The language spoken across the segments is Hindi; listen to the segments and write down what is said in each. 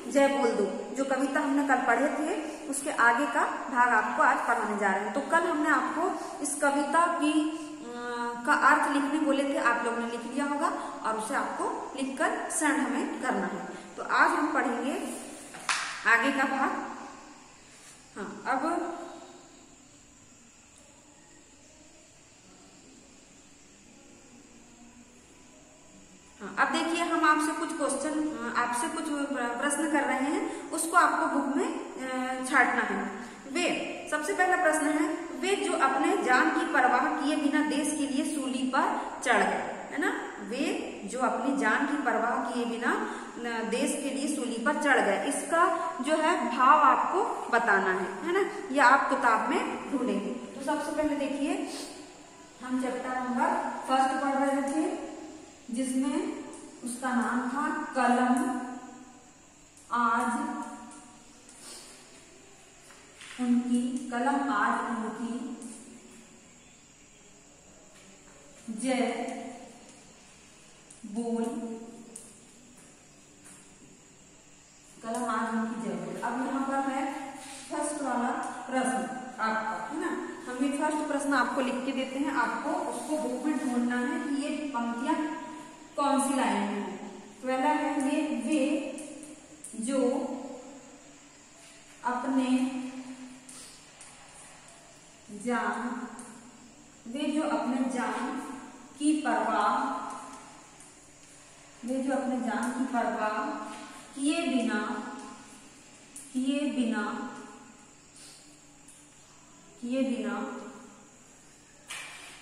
जय बोल दो, जो कविता हमने कल पढ़े थे उसके आगे का भाग आपको आज पढ़ाने जा रहे हैं। तो कल हमने आपको इस कविता की का अर्थ लिखने बोले थे, आप लोगों ने लिख लिया होगा और उसे आपको लिखकर सेंड हमें करना है। तो आज हम पढ़ेंगे आगे का भाग। हाँ, अब देखिए हम आपसे कुछ प्रश्न कर रहे हैं, उसको आपको बुक में छांटना है। वे सबसे पहला प्रश्न है, वे जो अपने जान की परवाह किए बिना देश के लिए सूली पर चढ़ गए, है ना। वे जो अपनी जान की परवाह किए बिना देश के लिए सूली पर चढ़ गए, इसका जो है भाव आपको बताना है ना। ये आप किताब में ढूंढेंगे। तो सबसे पहले देखिए हम चैप्टर नंबर 1 पढ़ रहे थे, जिसमें उसका नाम था कलम आज उनकी, कलम आज उनकी जय बोल, कलम आज उनकी जय बोल। अब यहाँ पर है फर्स्ट वाला प्रश्न आपका, है ना। हम ये फर्स्ट प्रश्न आपको लिख के देते हैं, आपको उसको बुक में ढूंढना है कि ये पंक्तियां कौन सी लाइन में है। पहला है वे जो अपने जान, वे जो अपने जान की परवाह, वे जो अपने जान की परवाह किए बिना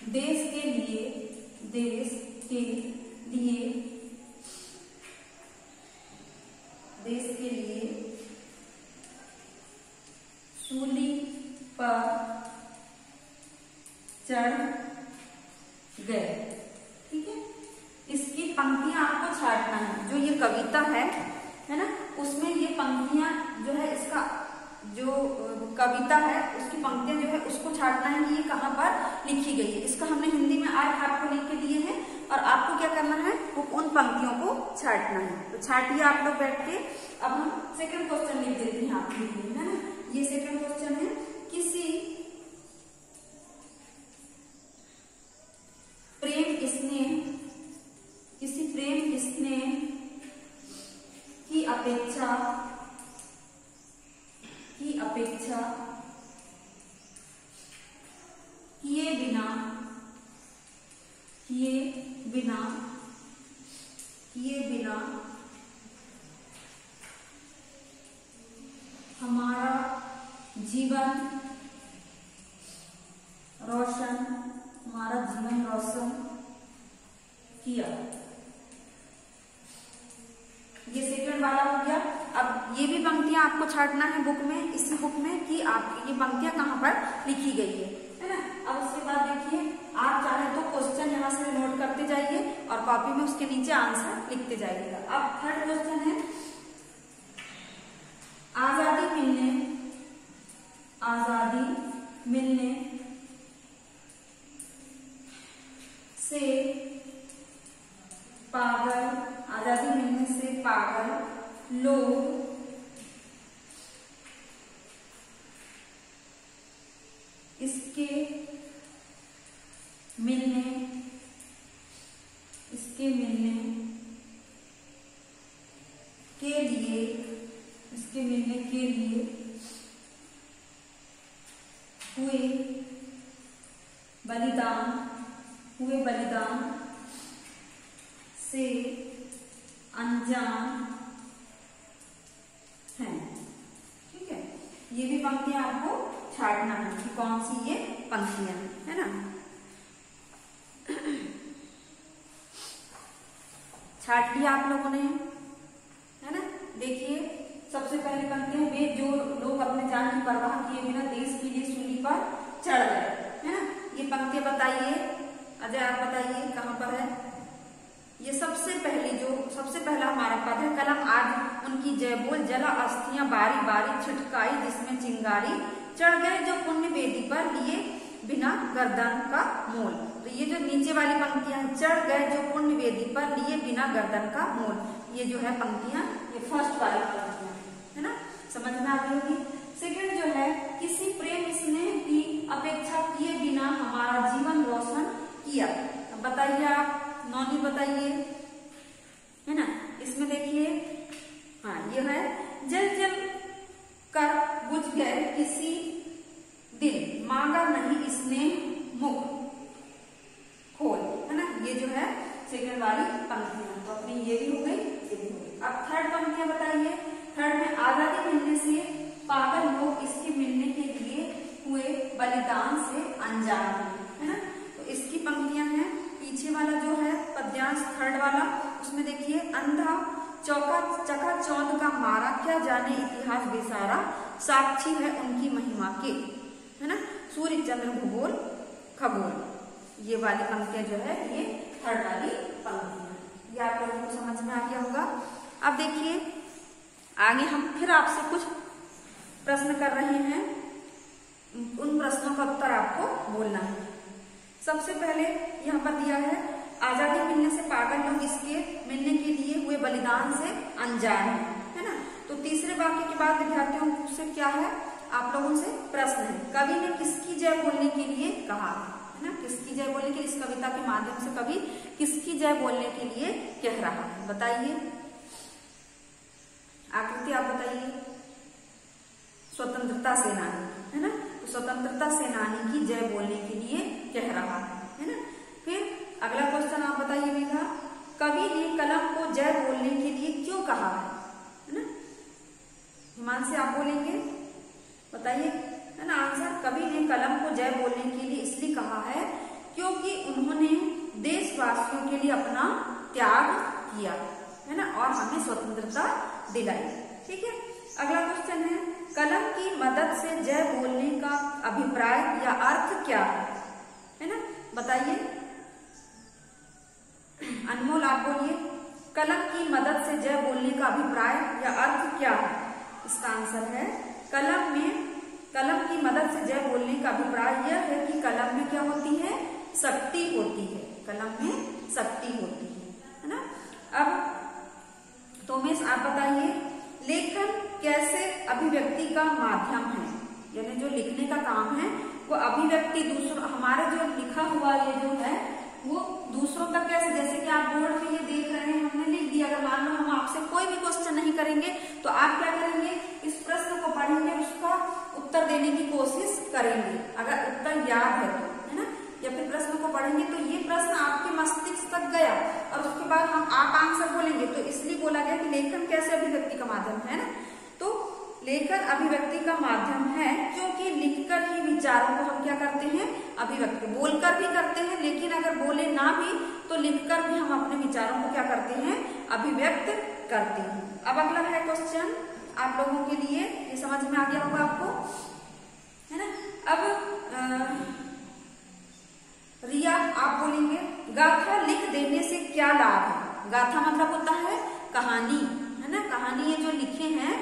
देश के लिए सूली पर चढ़ गए। ठीक है, इसकी पंक्तियां आपको छांटना है। जो ये कविता है ना, उसमें ये पंक्तियां जो है, इसका जो कविता है उसकी पंक्तियां जो है उसको छांटना है कि ये कहाँ पर लिखी गई है। इसका हमने हिंदी में अर्थ आपको लिख के दिए हैं और आपको क्या करना है, वो उन पंक्तियों को छांटना है। तो छांटिए आप लोग बैठ के। अब हम सेकंड क्वेश्चन लिख देते हैं आपके लिए, है ना। ये सेकंड क्वेश्चन है, किसी प्रेम स्नेह की अपेक्षा किए बिना हमारा जीवन रोशन किया। ये सेकंड वाला हो गया। अब ये भी पंक्तियां आपको छांटना है बुक में, इस बुक में कि आप ये पंक्तियां कहाँ पर लिखी गई है ना। अब उसके बाद देखिए, आप चाहे तो क्वेश्चन यहाँ से नोट करते जाइए और कॉपी में उसके नीचे आंसर लिखते जाइएगा। अब थर्ड क्वेश्चन है, आजादी मिलने से पागल लोग इसके मिलने के लिए हुए बलिदान से अनजान है। ठीक है, ये भी पंक्तियां आपको छांटना है कि कौन सी ये पंक्तियां हैं, है ना। छाट लिया आप लोगों ने, है ना। देखिए सबसे पहली पंक्ति है, वे जो लोग अपने जान की परवाह किए बिना देश के लिए सूली पर चढ़ गए, है ना। ये पंक्ति बताइए, अजय आप बताइए कहाँ पर है। ये सबसे पहला हमारा पद है, कलम आज उनकी जय बोल, जला अस्थियां बारी बारी छिटकाई जिसमें चिंगारी, चढ़ गए जो पुण्य वेदी पर लिए बिना गर्दन का मोल। तो ये जो नीचे वाली पंक्तियां हैं, चढ़ गए जो पुण्य वेदी पर लिए बिना गर्दन का मोल, ये जो है पंक्तियां, ये फर्स्ट वाली पंक्तियां। है ना, समझ में आ गई होगी। सेकंड जो है, किसी प्रेम स्नेह की अपेक्षा किए बिना हमारा जीवन रोशन किया। अब बताइए आप, नौनी बताइए, है ना। इसमें देखिए, हाँ ये है, जल जल कर बुझ गए किसी दिन, मांगा नहीं स्नेह मुख खोल, है ना। ये जो है सेकंड वाली पंक्तियां, तो अपनी ये भी हो गई, ये भी हो गई। अब थर्ड पंक्तियां बताइए। थर्ड में, आजादी मिलने से पागल लोग इसके मिलने के लिए हुए बलिदान से अनजान है ना। तो इसकी पंक्तियां हैं। पीछे वाला जो है पद्यांश थर्ड वाला, उसमें देखिए, अंधा चौका चकाचौंध का मारा, क्या जाने इतिहास बेसारा, साक्षी है उनकी महिमा के, है ना। सूर्य चंद्र भूगोल खगोल, ये वाली पंक्तियां जो है ये थर्ड वाली पंक्तियां, ये आप लोगों को समझ में आ गया होगा। अब देखिए आगे हम फिर आपसे कुछ प्रश्न कर रहे हैं, उन प्रश्नों का उत्तर आपको बोलना है। सबसे पहले यहाँ पर दिया है, आजादी मिलने से पागल लोग इसके मिलने के लिए हुए बलिदान से अनजान है ना। तो तीसरे वाक्य के बाद विद्यार्थियों से क्या है, आप लोगों से प्रश्न है, कवि ने किसकी जय बोलने के लिए कहा है ना, किसकी जय बोलने के लिए, इस कविता के माध्यम से कवि किसकी जय बोलने के लिए कह रहा है, बताइए। आकृति आप बताइए। स्वतंत्रता सेनानी, है ना, तो स्वतंत्रता सेनानी की जय बोलने के लिए कह रहा है ना। फिर अगला क्वेश्चन आप बताइए बेटा, कवि ने कलम को जय बोलने के लिए क्यों कहा है ना। हिमांशु आप बोलेंगे, बताइए, है ना आंसर। कवि ने कलम को जय बोलने के लिए इसलिए कहा है क्योंकि उन्होंने देशवासियों के लिए अपना त्याग किया, है ना, और हमें स्वतंत्रता दिलाई। ठीक है। अगला क्वेश्चन है, कलम की मदद से जय बोलने का अभिप्राय या अर्थ क्या है ना, बताइए। अनमोल आप बोलिए, कलम की मदद से जय बोलने का अभिप्राय या अर्थ क्या है। इसका आंसर है, कलम की मदद से जय बोलने का अभिप्राय यह है कि कलम में क्या होती है, शक्ति होती है, कलम में शक्ति होती है ना। अब तोमेश आप बताइए, लेखन कैसे अभिव्यक्ति का माध्यम है, यानी जो लिखने का काम है वो अभिव्यक्ति दूसरों, हमारे जो लिखा हुआ ये जो है वो दूसरों तक कैसे, जैसे कि आप बोर्ड पे ये देख रहे हैं, हमने लिख दिया, अगर मान लो हम आपसे कोई भी क्वेश्चन नहीं करेंगे तो आप क्या करेंगे, इस प्रश्न को पढ़ेंगे, उसका उत्तर देने की कोशिश करेंगे, अगर उत्तर याद है तो, है ना, या फिर प्रश्न को पढ़ेंगे तो ये प्रश्न आपके मस्तिष्क तक गया और उसके बाद आप आंसर बोलेंगे। तो इसलिए बोला गया कि लेखन कैसे अभिव्यक्ति का माध्यम है ना। तो लेखन अभिव्यक्ति का माध्यम है क्योंकि लिखकर ही विचारों को हम क्या करते हैं, अभिव्यक्ति, बोलकर भी करते हैं, लेकिन अगर बोले ना भी तो लिखकर भी हम अपने विचारों को क्या करते हैं, अभिव्यक्त करते हैं। अब अगला है क्वेश्चन आप लोगों के लिए, ये समझ में आ गया होगा आपको, है ना। अब रिया आप बोलेंगे, गाथा लिख देने से क्या लाभ है। गाथा मतलब होता है कहानी, है ना, कहानी ये जो लिखे हैं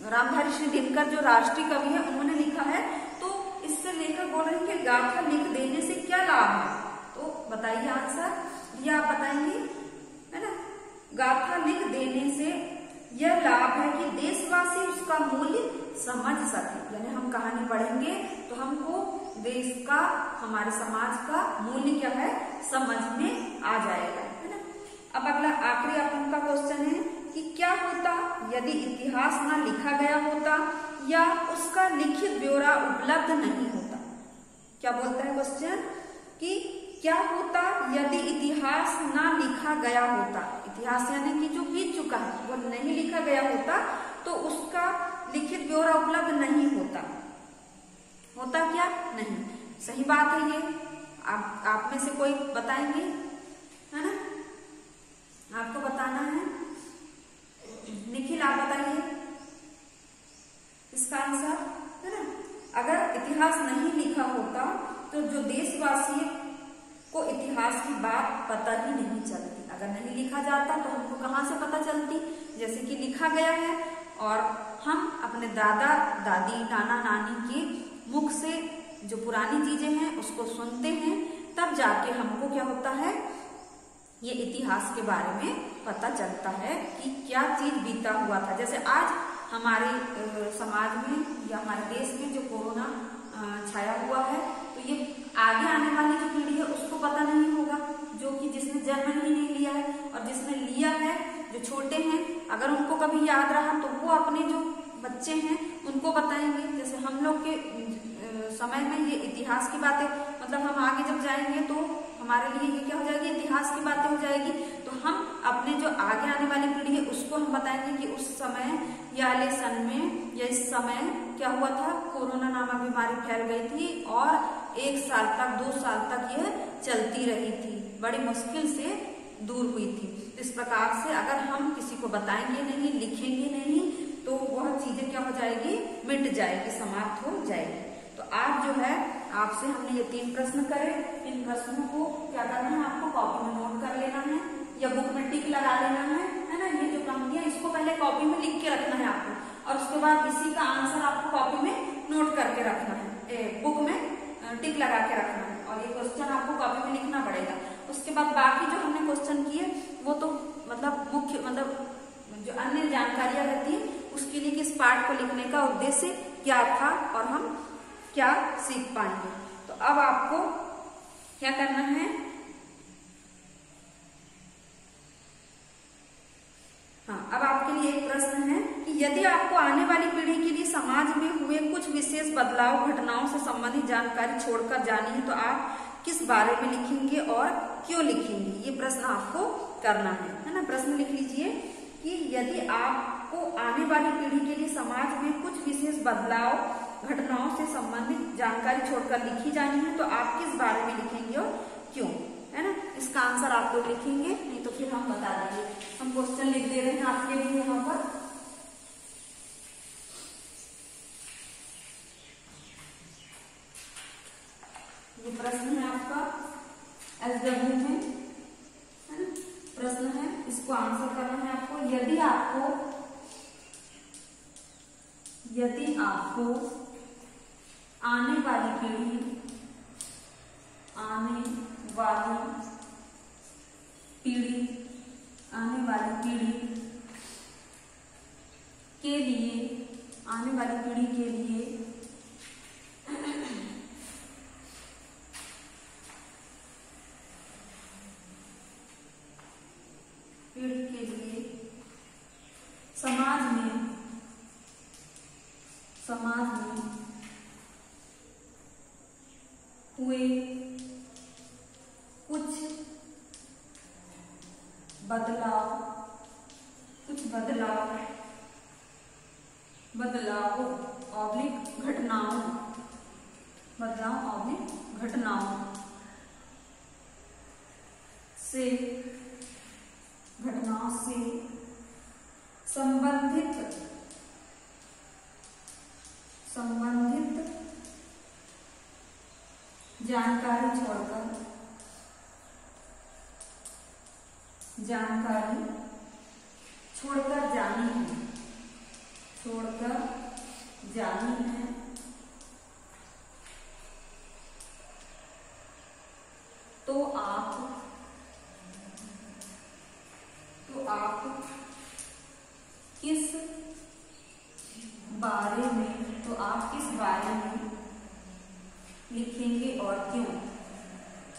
रामधारी सिंह दिनकर जो राष्ट्रीय कवि है उन्होंने लिखा है, तो इससे लेकर बोल रहे हैं कि गाथा लिख देने से क्या लाभ है। तो बताइए आंसर, या आप बताएंगे, है ना। गाथा लिख देने से यह लाभ है कि देशवासी उसका मूल्य समझ सके, यानी हम कहानी पढ़ेंगे तो हमको देश का, हमारे समाज का मूल्य क्या है, समझ में आ जाएगा, है ना। अब अगला आखिरी आप लोगों का क्वेश्चन है कि क्या होता यदि इतिहास ना लिखा गया होता या उसका लिखित ब्यौरा उपलब्ध नहीं होता। क्या बोलता है क्वेश्चन कि क्या होता यदि इतिहास ना लिखा गया होता, इतिहास यानी कि जो बीत चुका है वो नहीं लिखा गया होता तो उसका लिखित ब्यौरा उपलब्ध नहीं होता। होता क्या नहीं, सही बात है ये। आप में से कोई बताएंगे, है ना, आपको बताना है। निखिल आप बताइए इसका आंसर, है ना। अगर इतिहास नहीं लिखा होता तो जो देशवासी को इतिहास की बात पता ही नहीं चलती। अगर नहीं लिखा जाता तो हमको कहाँ से पता चलती, जैसे कि लिखा गया है और हम अपने दादा दादी नाना नानी के मुख से जो पुरानी चीजें हैं उसको सुनते हैं, तब जाके हमको क्या होता है, ये इतिहास के बारे में पता चलता है कि क्या चीज बीता हुआ था। जैसे आज हमारे समाज में या हमारे देश में जो कोरोना छाया हुआ है, तो ये आगे आने वाली जो पीढ़ी है उसको पता नहीं होगा, जो कि जिसने जन्म ही नहीं लिया है, और जिसने लिया है जो छोटे हैं, अगर उनको कभी याद रहा तो वो अपने जो बच्चे हैं उनको बताएंगे। जैसे हम लोग के समय में ये इतिहास की बातें, मतलब हम आगे जब जाएंगे तो हमारे लिए ये क्या हो जाएगी, इतिहास की बातें हो जाएगी। तो हम अपने जो आगे आने वाली पीढ़ी है उसको हम बताएंगे कि उस समय या वाले सन में या इस समय क्या हुआ था, कोरोना नामक बीमारी फैल गई थी और 1 साल तक 2 साल तक यह चलती रही थी, बड़ी मुश्किल से दूर हुई थी। इस प्रकार से अगर हम किसी को बताएंगे नहीं, लिखेंगे नहीं, तो वह चीजें क्या हो जाएगी, मिट जाएगी, समाप्त हो जाएगी। तो आज जो है आपसे हमने ये 3 प्रश्न करे। इन प्रश्नों को क्या करना है, आपको कॉपी में नोट कर लेना है या बुक में टिक लगा लेना है ना। ये जो काम दिया इसको पहले कॉपी में लिख के रखना है आपको, और उसके बाद इसी का आंसर आपको कॉपी में नोट करके रखना है, बुक में टिक लगा के रखना है, और ये क्वेश्चन आपको कॉपी में लिखना पड़ेगा। उसके बाद बाकी जो हमने क्वेश्चन किए वो तो मतलब मुख्य, मतलब जो अन्य जानकारियां रहती है उसके लिए किस पार्ट को लिखने का उद्देश्य क्या था और हम क्या सीख पाएंगे। तो अब आपको क्या करना है, हाँ, अब आपके लिए एक प्रश्न है कि यदि आपको आने वाली पीढ़ी के लिए समाज में हुए कुछ विशेष बदलाव, घटनाओं से संबंधित जानकारी छोड़कर जानी है तो आप किस बारे में लिखेंगे और क्यों लिखेंगे, ये प्रश्न आपको करना है ना। प्रश्न लिख लीजिए कि यदि आपको आने वाली पीढ़ी के लिए समाज में कुछ विशेष बदलाव, घटनाओं से संबंधित जानकारी छोड़कर लिखी जानी है तो आप किस बारे में लिखेंगे और क्यों, है ना। इसका आंसर आप लोग लिखेंगे, नहीं तो फिर हम बता देंगे। हम क्वेश्चन लिख दे रहे हैं आपके लिए यहाँ पर। ये प्रश्न है आपका SW में, है ना, प्रश्न है, इसको आंसर करना है आपको। यदि आपको आने वाली पीढ़ी के लिए समाज में हुए कुछ बदलाव घटनाओं से संबंधित जानकारी छोड़कर जानी है तो आप किस बारे में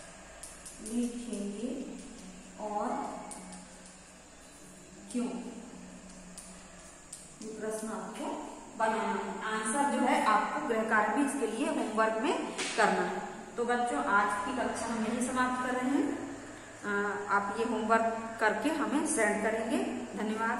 लिखेंगे और क्यों, ये प्रश्न आपको बनाना है। आंसर जो है आपको गृह कार्य भी इसके लिए होमवर्क में करना है। तो बच्चों, आज की कक्षा हम यही समाप्त कर रहे हैं। आप ये होमवर्क करके हमें सेंड करेंगे। धन्यवाद।